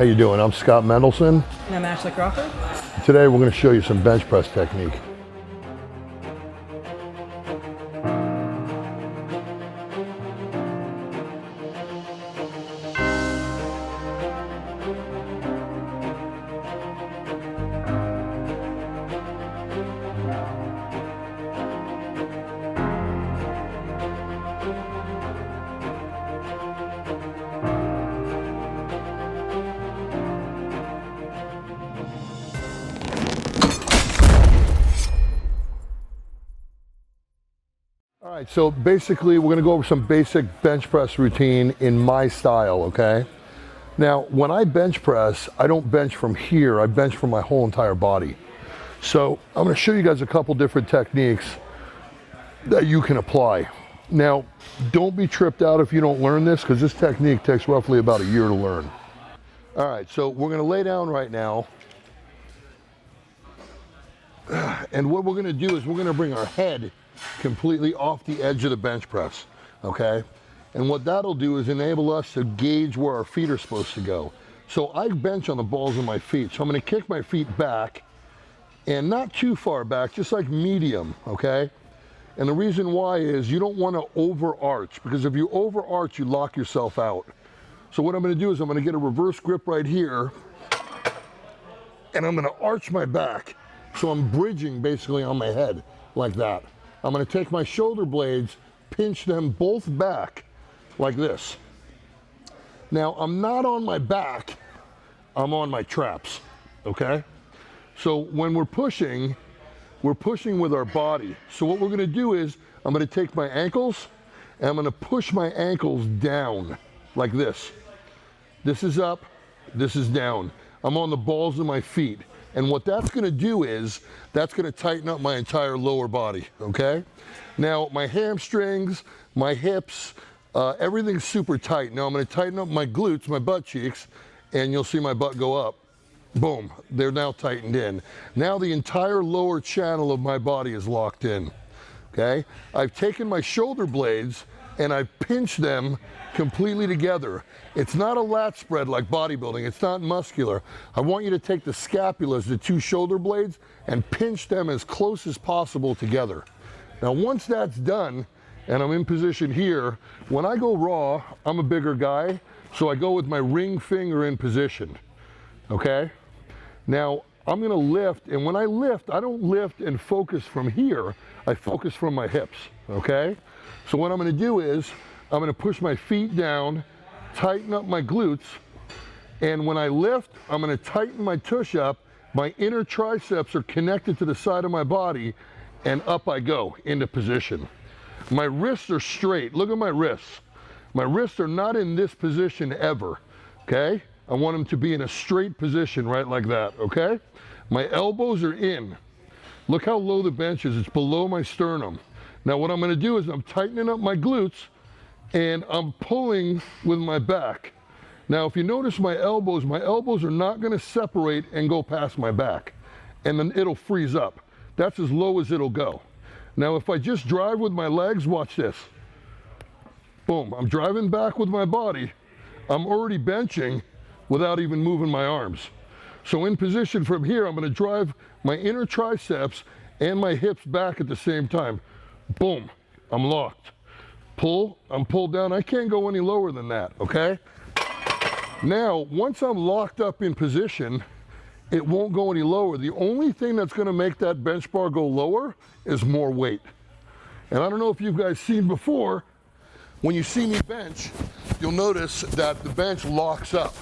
How you doing? I'm Scot Mendelson. And I'm Ashley Crawford. Today we're going to show you some bench press technique. All right, so basically we're gonna go over some basic bench press routine in my style, okay? Now, when I bench press, I don't bench from here, I bench from my whole entire body. So I'm gonna show you guys a couple different techniques that you can apply. Now, don't be tripped out if you don't learn this, because this technique takes roughly about a year to learn. All right, so we're gonna lay down right now. And what we're gonna do is we're gonna bring our head completely off the edge of the bench press, okay? And what that'll do is enable us to gauge where our feet are supposed to go. So I bench on the balls of my feet. So I'm gonna kick my feet back, and not too far back, just like medium, okay? And the reason why is you don't wanna overarch, because if you overarch, you lock yourself out. So what I'm gonna do is I'm gonna get a reverse grip right here, and I'm gonna arch my back. So I'm bridging basically on my head, like that. I'm gonna take my shoulder blades, pinch them both back, like this. Now, I'm not on my back, I'm on my traps, okay? So when we're pushing with our body. So what we're gonna do is, I'm gonna take my ankles, and I'm gonna push my ankles down, like this. This is up, this is down. I'm on the balls of my feet. And what that's gonna do is, that's gonna tighten up my entire lower body, okay? Now, my hamstrings, my hips, everything's super tight. Now I'm gonna tighten up my glutes, my butt cheeks, and you'll see my butt go up. Boom, they're now tightened in. Now the entire lower channel of my body is locked in, okay? I've taken my shoulder blades and I've pinched them completely together. It's not a lat spread like bodybuilding, it's not muscular. I want you to take the scapulas, the two shoulder blades, and pinch them as close as possible together. Now once that's done, and I'm in position here, when I go raw, I'm a bigger guy, so I go with my ring finger in position, okay? Now, I'm gonna lift, and when I lift, I don't lift and focus from here, I focus from my hips, okay? So what I'm gonna do is, I'm gonna push my feet down, tighten up my glutes, and when I lift, I'm gonna tighten my tush up, my inner triceps are connected to the side of my body, and up I go into position. My wrists are straight, look at my wrists. My wrists are not in this position ever, okay? I want them to be in a straight position, right like that, okay? My elbows are in. Look how low the bench is, it's below my sternum. Now what I'm gonna do is I'm tightening up my glutes, and I'm pulling with my back. Now if you notice my elbows are not gonna separate and go past my back, and then it'll freeze up. That's as low as it'll go. Now if I just drive with my legs, watch this. Boom, I'm driving back with my body, I'm already benching without even moving my arms. So in position from here, I'm gonna drive my inner triceps and my hips back at the same time. Boom, I'm locked. Pull, I'm pulled down, I can't go any lower than that, okay? Now, once I'm locked up in position, it won't go any lower. The only thing that's gonna make that bench bar go lower is more weight. And I don't know if you guys seen before, when you see me bench, you'll notice that the bench locks up,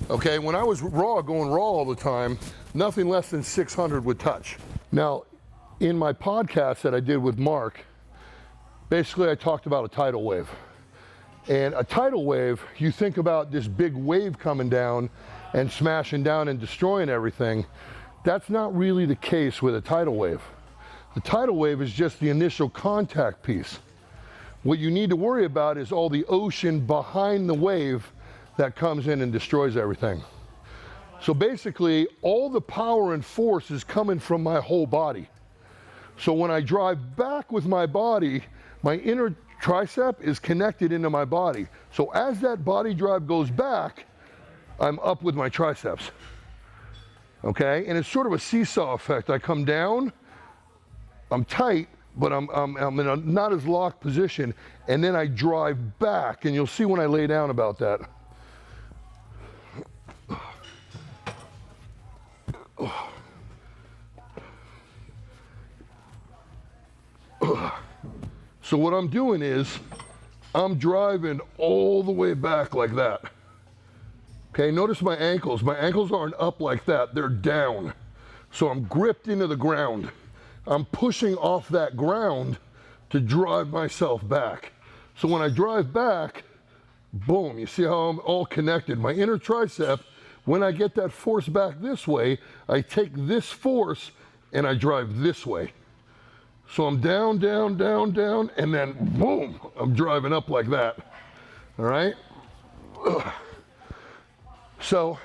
okay? When I was raw, going raw all the time, nothing less than 600 would touch. Now, in my podcast that I did with Mark, basically I talked about a tidal wave. And a tidal wave, you think about this big wave coming down and smashing down and destroying everything. That's not really the case with a tidal wave. The tidal wave is just the initial contact piece. What you need to worry about is all the ocean behind the wave that comes in and destroys everything. So basically, all the power and force is coming from my whole body. So when I drive back with my body, my inner tricep is connected into my body. So as that body drive goes back, I'm up with my triceps. Okay, and it's sort of a seesaw effect. I come down, I'm tight, but I'm in a not as locked position, and then I drive back, and you'll see when I lay down about that. So what I'm doing is, I'm driving all the way back like that. Okay, notice my ankles. My ankles aren't up like that, they're down. So I'm gripped into the ground. I'm pushing off that ground to drive myself back. So when I drive back, boom, you see how I'm all connected. My inner tricep, when I get that force back this way, I take this force and I drive this way. So I'm down, down, down, down, and then boom, I'm driving up like that. All right? Ugh. So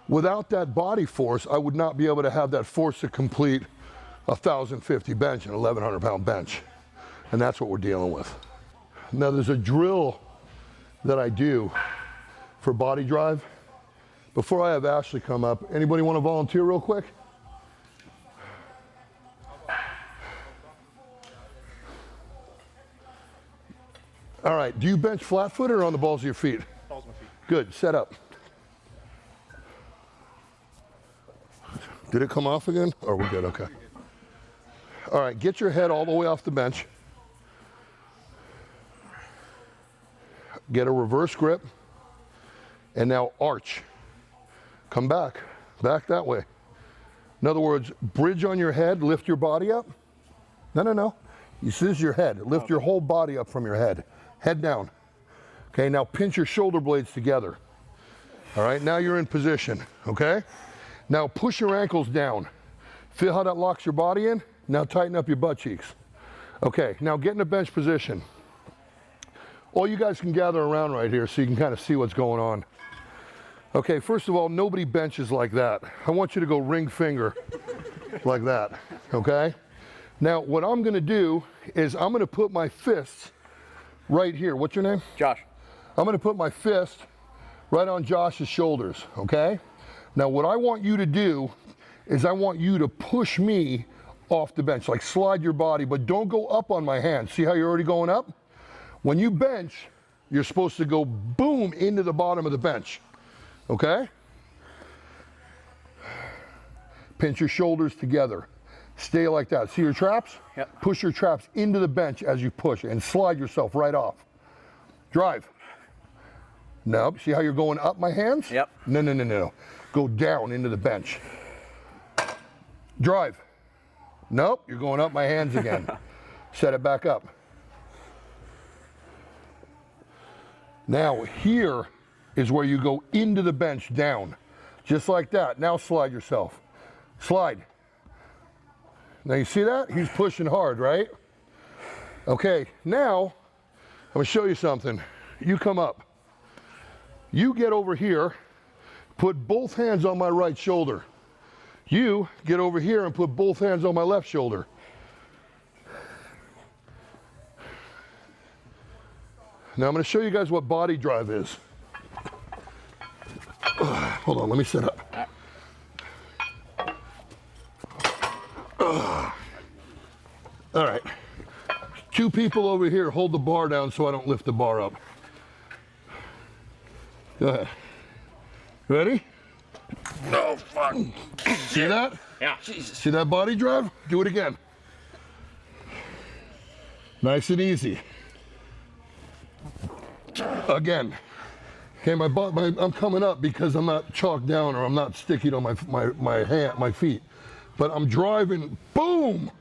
without that body force, I would not be able to have that force to complete a 1,050 bench and 1,100 pound bench. And that's what we're dealing with. Now there's a drill that I do for body drive. Before I have Ashley come up, anybody want to volunteer real quick? All right, do you bench flat-footed or on the balls of your feet? Balls of my feet. Good, set up. Did it come off again? Oh, we're good, okay. All right, get your head all the way off the bench. Get a reverse grip. And now arch. Come back, back that way. In other words, bridge on your head, lift your body up. No, no, no. This is your head. Lift your whole body up from your head. Head down. Okay, now pinch your shoulder blades together. All right, now you're in position, okay? Now push your ankles down. Feel how that locks your body in? Now tighten up your butt cheeks. Okay, now get in a bench position. All you guys can gather around right here so you can kind of see what's going on. Okay, first of all, nobody benches like that. I want you to go ring finger like that, okay? Now, what I'm gonna do is I'm gonna put my fists right here. What's your name? Josh. I'm gonna put my fist right on Josh's shoulders, okay? Now, what I want you to do is I want you to push me off the bench, like slide your body, but don't go up on my hands. See how you're already going up? When you bench, you're supposed to go boom into the bottom of the bench, okay? Pinch your shoulders together. Stay like that. See your traps? Yep. Push your traps into the bench as you push and slide yourself right off. Drive. No, see how you're going up my hands? Yep. No, no, no, no. Go down into the bench. Drive. Nope, you're going up my hands again. Set it back up. Now here is where you go into the bench down. Just like that. Now slide yourself. Slide. Now you see that? He's pushing hard, right? Okay, now I'm gonna show you something. You come up. You get over here, put both hands on my right shoulder. You get over here and put both hands on my left shoulder. Now I'm gonna show you guys what body drive is. Hold on, let me sit up. All right, 2 people over here, hold the bar down so I don't lift the bar up. Go ahead. Ready? No, fuck. See that? Yeah. Jesus. See that body drive? Do it again. Nice and easy. Again. Okay, I'm coming up because I'm not chalked down or I'm not sticky on my feet. But I'm driving, boom,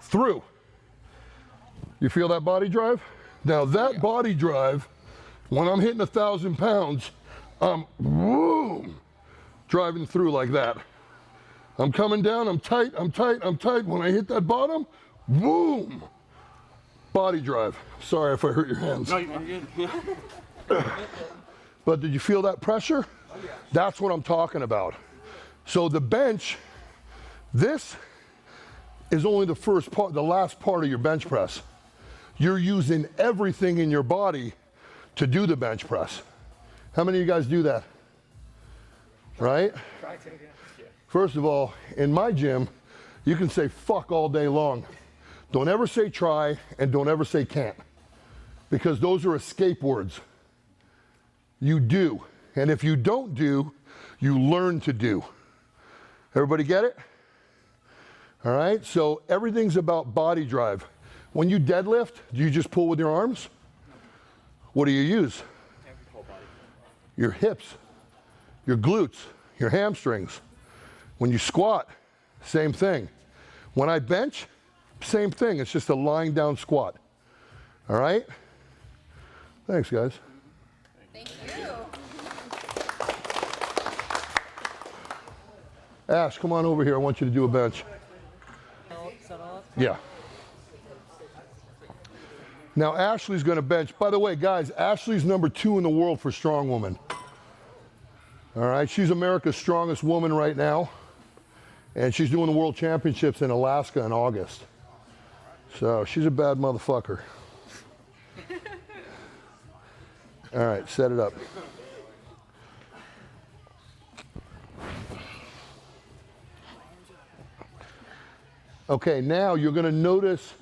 through. You feel that body drive? Now that body drive, when I'm hitting 1,000 pounds, I'm boom, driving through like that. I'm coming down, I'm tight, I'm tight, I'm tight. When I hit that bottom, boom, body drive. Sorry if I hurt your hands. No, you're good. But did you feel that pressure? Oh, yeah. That's what I'm talking about. So the bench, this is only the first part, the last part of your bench press. You're using everything in your body to do the bench press. How many of you guys do that? right? First of all, in my gym, you can say fuck all day long. Don't ever say try and don't ever say can't, because those are escape words. You do, and if you don't do, you learn to do. Everybody get it? All right, so everything's about body drive. When you deadlift, do you just pull with your arms? What do you use? Your hips, your glutes, your hamstrings. When you squat, same thing. When I bench, same thing. It's just a lying down squat. All right? Thanks, guys. Thank you. Ash, come on over here. I want you to do a bench. Yeah. Now Ashley's going to bench. By the way, guys, Ashley's #2 in the world for strong woman. All right, she's America's strongest woman right now, and she's doing the World Championships in Alaska in August. So she's a bad motherfucker. All right, set it up. Okay, now you're going to notice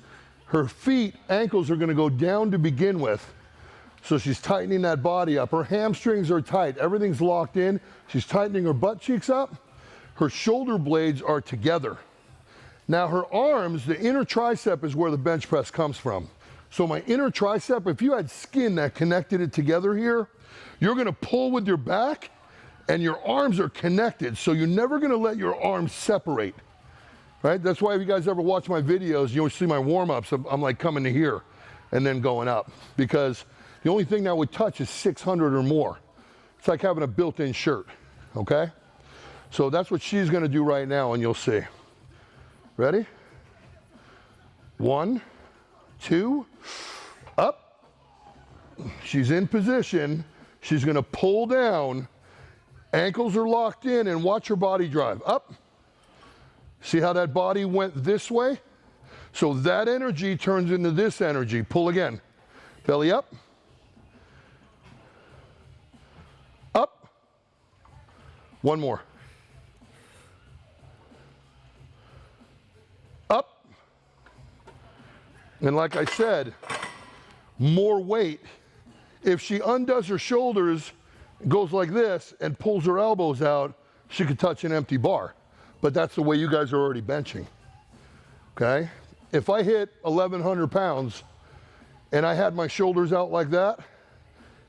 her feet, ankles are going to go down to begin with. So she's tightening that body up. Her hamstrings are tight. Everything's locked in. She's tightening her butt cheeks up. Her shoulder blades are together. Now her arms, the inner tricep is where the bench press comes from. So my inner tricep, if you had skin that connected it together here, you're going to pull with your back and your arms are connected. So you're never going to let your arms separate. Right? That's why if you guys ever watch my videos, you'll see my warm-ups. I'm like coming to here and then going up, because the only thing that would touch is 600 or more. It's like having a built-in shirt, okay? So that's what she's gonna do right now, and you'll see. Ready? 1, 2, up. She's in position. She's gonna pull down. Ankles are locked in, and watch her body drive. Up. See how that body went this way? So that energy turns into this energy. Pull again. Belly up. Up. One more. Up. And like I said, more weight. If she undoes her shoulders, goes like this, and pulls her elbows out, she could touch an empty bar. But that's the way you guys are already benching, okay? If I hit 1,100 pounds and I had my shoulders out like that,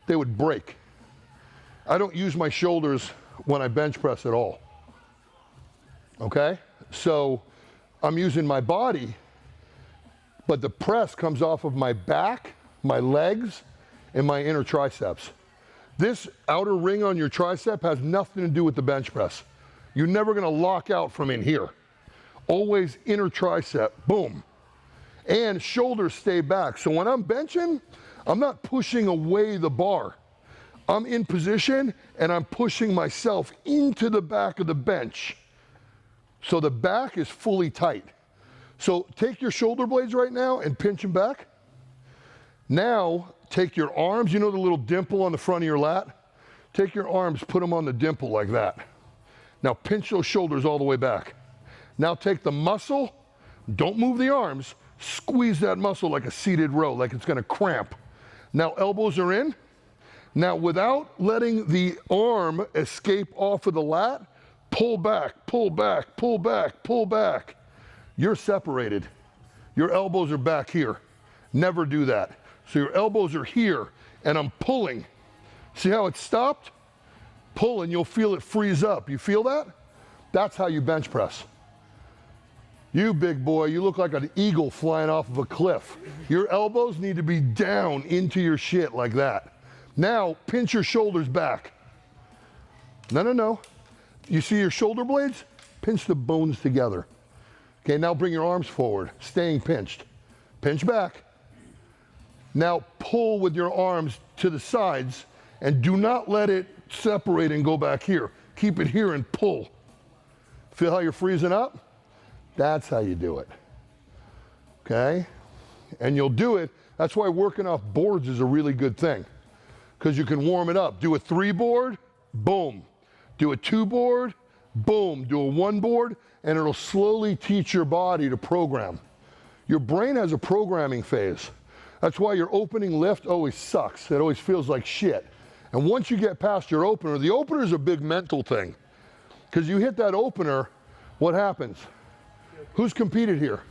they would break. I don't use my shoulders when I bench press at all, okay? So I'm using my body, but the press comes off of my back, my legs, and my inner triceps. This outer ring on your tricep has nothing to do with the bench press. You're never gonna lock out from in here. Always inner tricep, boom. And shoulders stay back. So when I'm benching, I'm not pushing away the bar. I'm in position and I'm pushing myself into the back of the bench. So the back is fully tight. So take your shoulder blades right now and pinch them back. Now take your arms, you know the little dimple on the front of your lat? Take your arms, put them on the dimple like that. Now pinch those shoulders all the way back. Now take the muscle, don't move the arms, squeeze that muscle like a seated row, like it's gonna cramp. Now elbows are in. Now without letting the arm escape off of the lat, pull back, pull back, pull back, pull back. You're separated. Your elbows are back here. Never do that. So your elbows are here and I'm pulling. See how it stopped? Pull and you'll feel it freeze up. You feel that? That's how you bench press. You big boy, you look like an eagle flying off of a cliff. Your elbows need to be down into your shit like that. Now, pinch your shoulders back. No. You see your shoulder blades? Pinch the bones together. Okay, now bring your arms forward, staying pinched. Pinch back. Now pull with your arms to the sides and do not let it separate and go back here. Keep it here and pull. Feel how you're freezing up? That's how you do it, okay? And you'll do it, that's why working off boards is a really good thing, because you can warm it up. Do a 3 board, boom. Do a 2 board, boom, do a 1 board, and it'll slowly teach your body to program. Your brain has a programming phase. That's why your opening lift always sucks. It always feels like shit. And once you get past your opener, the opener is a big mental thing. Because you hit that opener, what happens? Who's competed here?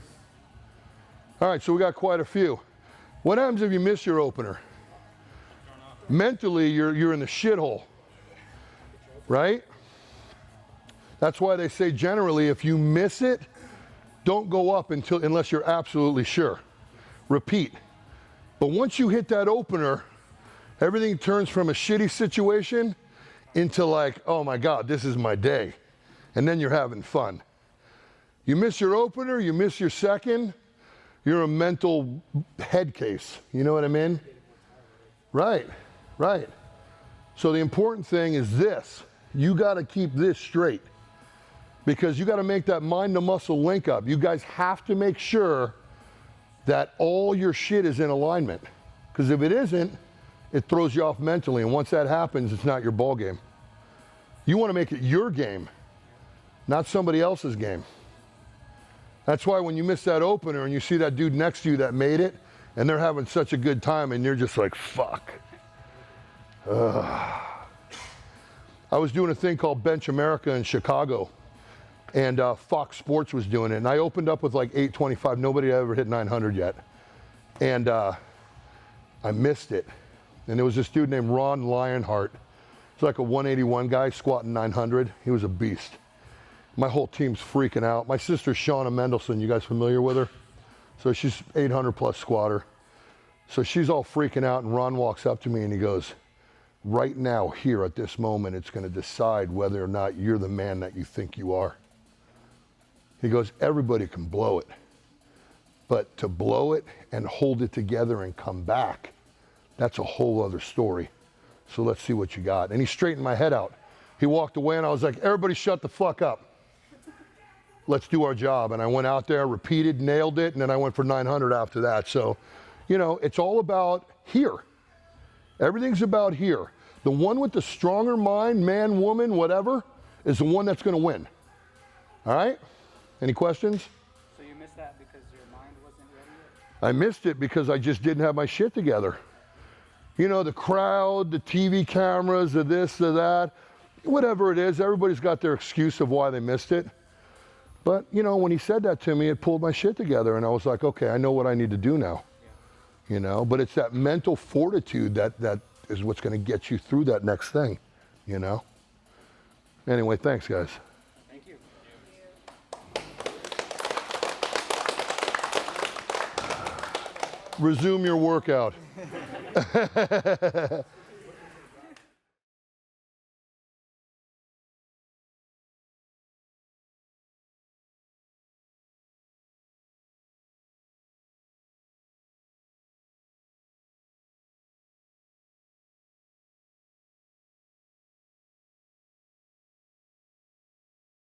All right, so we got quite a few. What happens if you miss your opener? Mentally, you're in the shithole, right? That's why they say generally, if you miss it, don't go up unless you're absolutely sure. Repeat. But once you hit that opener, everything turns from a shitty situation into like, oh my God, this is my day. And then you're having fun. You miss your opener, you miss your second, you're a mental head case. You know what I mean? Right, right. So the important thing is this. You got to keep this straight. Because you got to make that mind to muscle link up. You guys have to make sure that all your shit is in alignment. Because if it isn't, it throws you off mentally. And once that happens, it's not your ball game. You want to make it your game, not somebody else's game. That's why when you miss that opener and you see that dude next to you that made it, and they're having such a good time, and you're just like, fuck. Ugh. I was doing a thing called Bench America in Chicago, and Fox Sports was doing it, and I opened up with like 825. Nobody had ever hit 900 yet. And I missed it. And there was this dude named Ron Lionheart. He's like a 181 guy squatting 900. He was a beast. My whole team's freaking out. My sister, Scot Mendelson, you guys familiar with her? So she's 800 plus squatter. So she's all freaking out, and Ron walks up to me and he goes, right now, here at this moment, it's gonna decide whether or not you're the man that you think you are. He goes, everybody can blow it. But to blow it and hold it together and come back, that's a whole other story. So let's see what you got. And he straightened my head out. He walked away and I was like, everybody shut the fuck up. Let's do our job. And I went out there, repeated, nailed it, and then I went for 900 after that. So, you know, it's all about here. Everything's about here. The one with the stronger mind, man, woman, whatever, is the one that's gonna win. All right? Any questions? So you missed that because your mind wasn't ready yet? I missed it because I just didn't have my shit together. You know, the crowd, the TV cameras, the this, the that, whatever it is, everybody's got their excuse of why they missed it. But, you know, when he said that to me, it pulled my shit together, and I was like, okay, I know what I need to do now. Yeah. You know, but it's that mental fortitude that is what's going to get you through that next thing, you know? Anyway, thanks, guys. Thank you. Resume your workout.